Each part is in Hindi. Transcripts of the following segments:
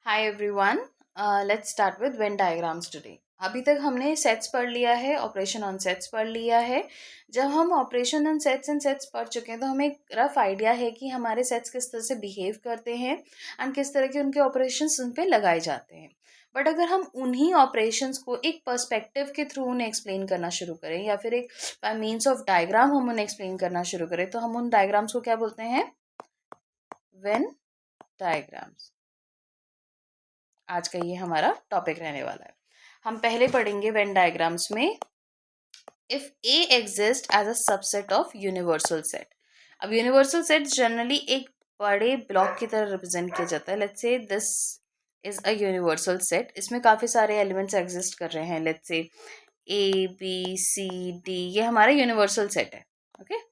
Hi everyone, let's start with Venn diagrams today. अभी तक हमने सेट्स पढ़ लिया है, ऑपरेशन ऑन सेट्स पढ़ लिया है। जब हम operation on sets and sets पढ़ चुके हैं तो हमें एक रफ आइडिया है कि हमारे सेट्स किस तरह से बिहेव करते हैं एंड किस तरह के उनके ऑपरेशंस उन पे लगाए जाते हैं। बट अगर हम उन्हीं ऑपरेशंस को एक पर्सपेक्टिव के थ्रू उन्हें एक्सप्लेन करना शुरू करें या फिर एक बाय मीन्स ऑफ डायग्राम हम उन्हें एक्सप्लेन करना शुरू करें तो हम उन डायग्राम्स को क्या बोलते हैं? Venn diagrams. आज का ये हमारा टॉपिक रहने वाला है। हम पहले पढ़ेंगे वेन डायग्राम्स में if A exist as a subset of universal set. अब यूनिवर्सल सेट जनरली एक बड़े ब्लॉक की तरह रिप्रेजेंट किया जाता है। Let's say this is a universal set. इसमें काफ़ी सारे एलिमेंट्स एग्जिस्ट कर रहे हैं। Let's say A B C D, ये हमारा यूनिवर्सल सेट है। ओके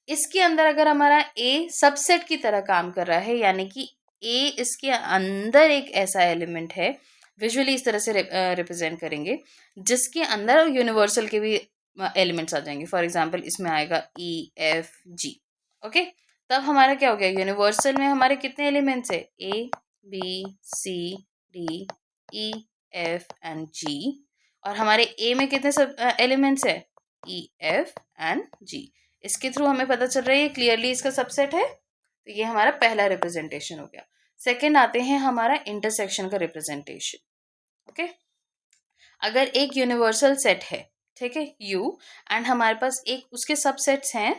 इसके अंदर अगर हमारा ए सबसेट की तरह काम कर रहा है, यानी कि ए इसके अंदर एक ऐसा एलिमेंट है, विजुअली इस तरह से रिप्रेजेंट करेंगे जिसके अंदर यूनिवर्सल के भी एलिमेंट्स आ जाएंगे। फॉर एग्जांपल इसमें आएगा ई एफ जी। ओके तब हमारा क्या हो गया? यूनिवर्सल में हमारे कितने एलिमेंट्स है? A B C D E F and G. और हमारे ए में कितने सब एलिमेंट्स है? E F and G. इसके थ्रू हमें पता चल रहा है ये क्लियरली इसका सबसेट है। तो ये हमारा पहला रिप्रेजेंटेशन हो गया। सेकंड आते हैं हमारा इंटरसेक्शन का रिप्रेजेंटेशन। ओके अगर एक यूनिवर्सल सेट है, ठीक है, यू, एंड हमारे पास एक उसके सबसेट्स हैं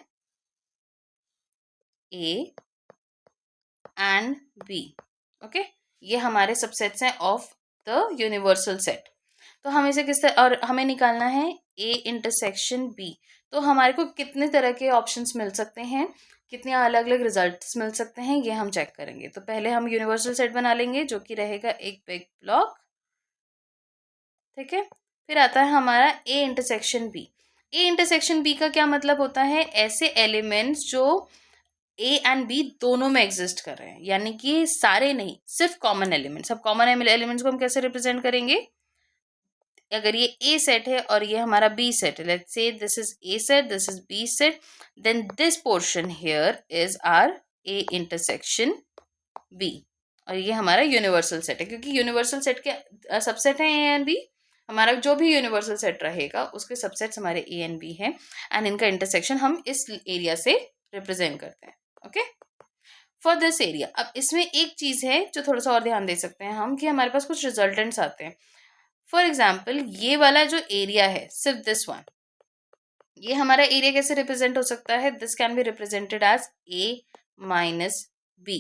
ए एंड बी। ओके ये हमारे सबसेट्स हैं ऑफ द यूनिवर्सल सेट। तो हम इसे किस तरह, और हमें निकालना है ए इंटरसेक्शन बी। तो हमारे को कितने तरह के ऑप्शंस मिल सकते हैं, कितने अलग अलग रिजल्ट्स मिल सकते हैं, ये हम चेक करेंगे। तो पहले हम यूनिवर्सल सेट बना लेंगे जो कि रहेगा एक बिग ब्लॉक। ठीक है फिर आता है हमारा A intersection B. A intersection B का क्या मतलब होता है? ऐसे एलिमेंट्स जो ए एंड बी दोनों में एग्जिस्ट कर रहे हैं, यानी कि सारे नहीं, सिर्फ कॉमन एलिमेंट्स। अब कॉमन एलिमेंट्स को हम कैसे रिप्रेजेंट करेंगे? अगर ये ए सेट है और ये हमारा बी सेट है, let's say this is A set, this is B set, then this portion here is our A intersection B. और ये हमारा यूनिवर्सल सेट है, क्योंकि यूनिवर्सल सेट के सबसेट हैं ए एंड बी। हमारा जो भी यूनिवर्सल सेट रहेगा उसके सबसेट्स हमारे ए एंड बी हैं, एंड इनका इंटरसेक्शन हम इस एरिया से रिप्रेजेंट करते हैं। Okay for this area. अब इसमें एक चीज है जो थोड़ा सा और ध्यान दे सकते हैं हम, कि हमारे पास कुछ रिजल्टेंट्स आते हैं। फॉर एग्जाम्पल ये वाला जो एरिया है, सिर्फ दिस वन, ये हमारा एरिया कैसे रिप्रेजेंट हो सकता है? This can be represented as A minus B.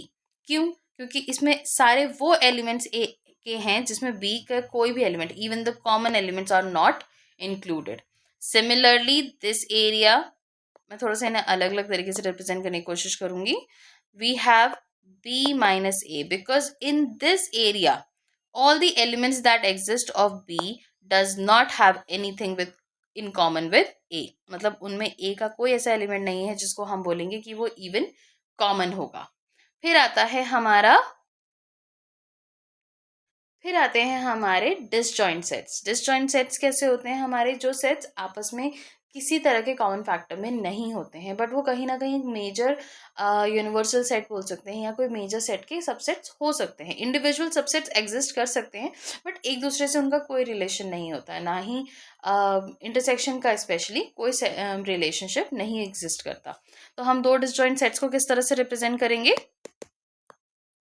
क्यों? क्योंकि इसमें सारे वो एलिमेंट्स ए के हैं जिसमें बी का कोई भी element, even the common elements are not included. Similarly this area, मैं थोड़ा सा इन्हें अलग अलग तरीके से रिप्रेजेंट करने की कोशिश करूंगी। We have B minus A because in this area all the elements that exist of B does not have anything with in common with A। मतलब उनमें A का कोई ऐसा एलिमेंट नहीं है जिसको हम बोलेंगे कि वो इवन कॉमन होगा। फिर आते हैं हमारे डिसजॉइंट सेट्स। डिसजॉइंट सेट्स कैसे होते हैं? हमारे जो सेट्स आपस में किसी तरह के कॉमन फैक्टर में नहीं होते हैं, बट वो कहीं ना कहीं मेजर यूनिवर्सल सेट बोल सकते हैं, या कोई मेजर सेट के सबसेट्स हो सकते हैं। इंडिविजुअल सबसेट्स एग्जिस्ट कर सकते हैं बट एक दूसरे से उनका कोई रिलेशन नहीं होता है, ना ही इंटरसेक्शन का स्पेशली कोई रिलेशनशिप नहीं एग्जिस्ट करता। तो हम दो डिसजॉइंट सेट्स को किस तरह से रिप्रेजेंट करेंगे?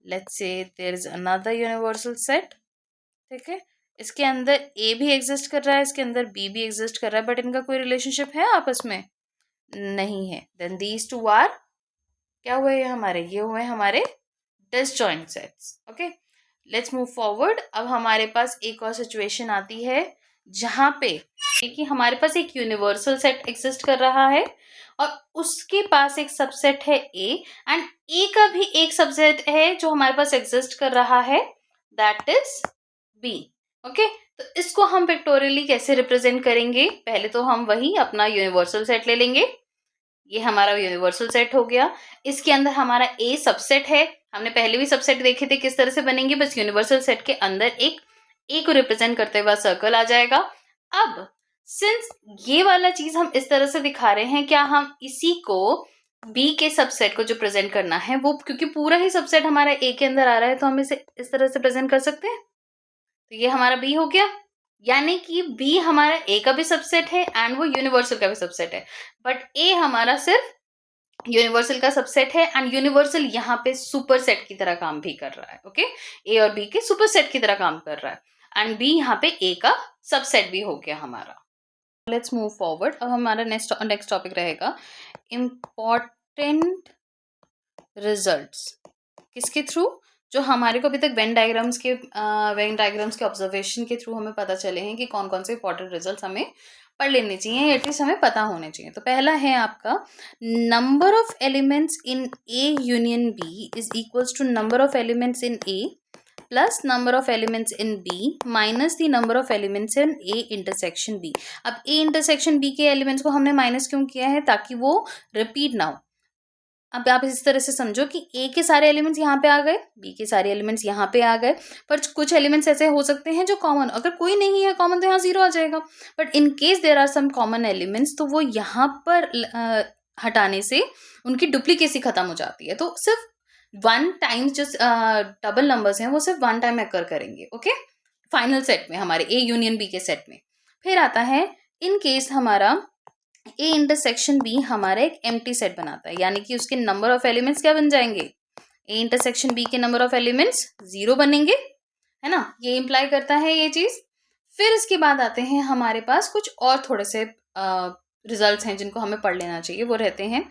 Let's say there is another universal set. ठीक है इसके अंदर ए भी एग्जिस्ट कर रहा है, इसके अंदर बी भी एग्जिस्ट कर रहा है, बट इनका कोई रिलेशनशिप है आपस में? नहीं है। देन दीज टू आर क्या हुए? ये हुए हमारे disjoint sets. Okay let's move forward. अब हमारे पास एक और सिचुएशन आती है जहां पे कि हमारे पास एक यूनिवर्सल सेट एग्जिस्ट कर रहा है और उसके पास एक सबसेट है ए, एंड ए का भी एक सबसेट है जो हमारे पास एग्जिस्ट कर रहा है, दैट इज बी। ओके तो इसको हम पिक्टोरियली कैसे रिप्रेजेंट करेंगे? पहले तो हम वही अपना यूनिवर्सल सेट ले लेंगे। ये हमारा यूनिवर्सल सेट हो गया। इसके अंदर हमारा ए सबसेट है, हमने पहले भी सबसेट देखे थे किस तरह से बनेंगे, बस यूनिवर्सल सेट के अंदर एक ए को रिप्रेजेंट करते हुए सर्कल आ जाएगा। अब सिंस ये वाला चीज हम इस तरह से दिखा रहे हैं, क्या हम इसी को बी के सबसेट को जो प्रेजेंट करना है वो, क्योंकि पूरा ही सबसेट हमारा ए के अंदर आ रहा है, तो हम इसे इस तरह से प्रेजेंट कर सकते हैं। तो ये हमारा बी हो गया, यानी कि बी हमारा ए का भी सबसेट है एंड वो यूनिवर्सल का भी सबसेट है, बट ए हमारा सिर्फ यूनिवर्सल का सबसेट है एंड यूनिवर्सल यहाँ पे सुपरसेट की तरह काम भी कर रहा है। ओके, ए और बी के सुपरसेट की तरह काम कर रहा है एंड बी यहाँ पे ए का सबसेट भी हो गया हमारा। Let's move forward. अब हमारा नेक्स्ट टॉपिक रहेगा इम्पॉर्टेंट रिजल्ट्स। किसके थ्रू? जो हमारे को अभी तक वेन डायग्राम्स के ऑब्जर्वेशन के थ्रू हमें पता चले हैं कि कौन कौन से इंपॉर्टेंट रिजल्ट्स हमें पढ़ लेने चाहिए, एटलीस्ट हमें पता होने चाहिए। तो पहला है आपका number of elements in A union B is equals to number of elements in A plus number of elements in B minus the number of elements in A intersection B. अब ए इंटरसेक्शन बी के एलिमेंट्स को हमने माइनस क्यों किया है? ताकि वो रिपीट ना हो। अब आप इस तरह से समझो कि ए के सारे एलिमेंट्स यहाँ पे आ गए, बी के सारे एलिमेंट्स यहाँ पे आ गए, पर कुछ एलिमेंट्स ऐसे हो सकते हैं जो कॉमन, अगर कोई नहीं है कॉमन तो यहाँ 0 आ जाएगा, but in case there are some common elements तो वो यहाँ पर हटाने से उनकी डुप्लीकेसी खत्म हो जाती है। तो सिर्फ वन टाइम जो डबल नंबर्स हैं वो सिर्फ वन टाइम अकर करेंगे। ओके, फाइनल सेट में, हमारे ए यूनियन बी के सेट में। फिर आता है इन केस हमारा ए इंटरसेक्शन बी हमारा एक एम्प्टी सेट बनाता है, यानी कि उसके नंबर ऑफ एलिमेंट्स क्या बन जाएंगे? ए इंटरसेक्शन बी के नंबर ऑफ एलिमेंट्स 0 बनेंगे, है ना? ये इंप्लाई करता है ये चीज। फिर इसके बाद आते हैं हमारे पास कुछ और थोड़े से रिजल्ट्स हैं जिनको हमें पढ़ लेना चाहिए। वो रहते हैं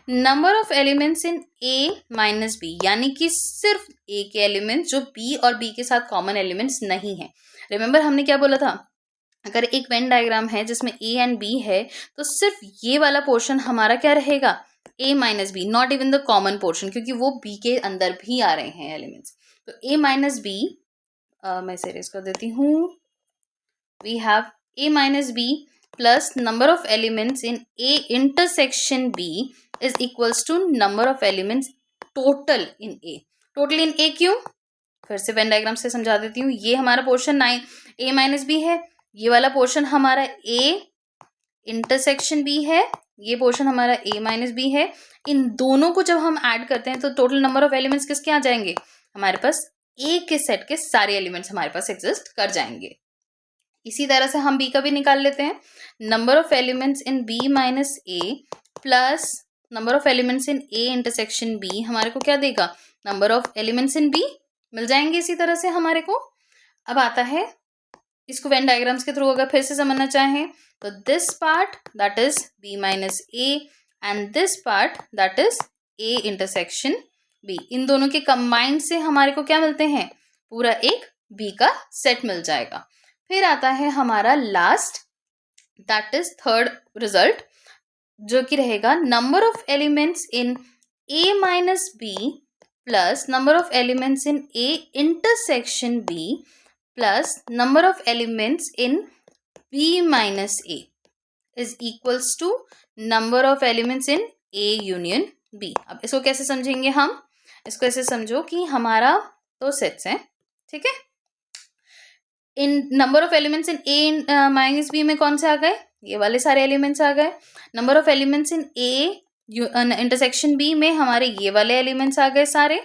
number of elements in A minus B, यानी कि सिर्फ ए के एलिमेंट्स जो बी और बी के साथ कॉमन एलिमेंट्स नहीं है। रिमेंबर हमने क्या बोला था? अगर एक वेन डायग्राम है जिसमें ए एंड बी है तो सिर्फ ये वाला पोर्शन हमारा क्या रहेगा? A minus B, not even the common portion, क्योंकि वो बी के अंदर भी आ रहे हैं एलिमेंट्स। तो ए माइनस बी, मैं इसे इरेज कर देती हूँ। We have A minus B plus number of elements in A intersection B is equals to number of elements total in A. Total in A क्यों? फिर से वेन डायग्राम से समझा देती हूँ। ये हमारा पोर्शन ए माइनस बी है, ये वाला पोर्शन हमारा ए इंटरसेक्शन बी है, ये पोर्शन हमारा ए माइनस बी है। इन दोनों को जब हम ऐड करते हैं तो टोटल नंबर ऑफ एलिमेंट्स किसके आ जाएंगे? हमारे पास ए के सेट के सारे एलिमेंट्स हमारे पास एग्जिस्ट कर जाएंगे। इसी तरह से हम बी का भी निकाल लेते हैं। Number of elements in B minus A plus number of elements in A intersection B हमारे को क्या देगा? Number of elements in B मिल जाएंगे इसी तरह से हमारे को। अब आता है इसको वेन डायग्राम्स के थ्रू अगर फिर से समझना चाहें तो this part that is B minus A and this part that is A intersection B, इन दोनों के कंबाइंड से हमारे को क्या मिलते हैं? पूरा एक बी का सेट मिल जाएगा। फिर आता है हमारा last, that is third result, जो कि रहेगा number of elements in A minus B plus number of elements in A intersection B plus number of elements in B minus A is equals to number of elements in A union B. अब इसको कैसे समझेंगे हम? इसको ऐसे समझो कि हमारा दो सेट्स हैं, ठीक है? इन number of elements in A minus B में कौन से आ गए? ये वाले सारे एलिमेंट्स आ गए। Number of elements in A intersection B में हमारे ये वाले एलिमेंट्स आ गए सारे,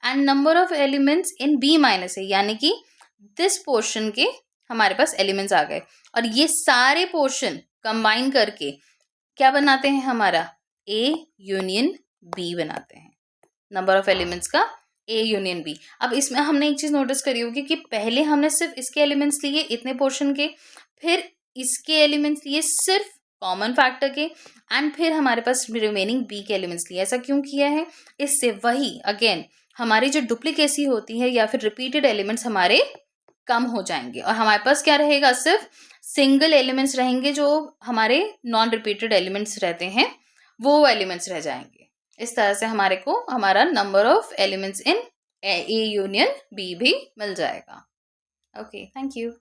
and number of elements in B minus A, यानी कि दिस पोर्शन के हमारे पास एलिमेंट्स आ गए, और ये सारे पोर्शन कंबाइन करके क्या बनाते हैं? हमारा ए यूनियन बी बनाते हैं। नंबर ऑफ एलिमेंट्स का ए यूनियन बी। अब इसमें हमने एक चीज नोटिस करी होगी कि पहले हमने सिर्फ इसके एलिमेंट्स लिए इतने पोर्शन के, फिर इसके एलिमेंट्स लिए सिर्फ कॉमन फैक्टर के, एंड फिर हमारे पास रिमेनिंग बी के एलिमेंट्स लिए। ऐसा क्यों किया है? इससे वही अगेन हमारी जो डुप्लीकेसी होती है या फिर रिपीटेड एलिमेंट्स हमारे कम हो जाएंगे, और हमारे पास क्या रहेगा? सिर्फ सिंगल एलिमेंट्स रहेंगे, जो हमारे नॉन रिपीटेड एलिमेंट्स रहते हैं वो एलिमेंट्स रह जाएंगे। इस तरह से हमारे को हमारा number of elements in A union B भी मिल जाएगा। Okay, thank you.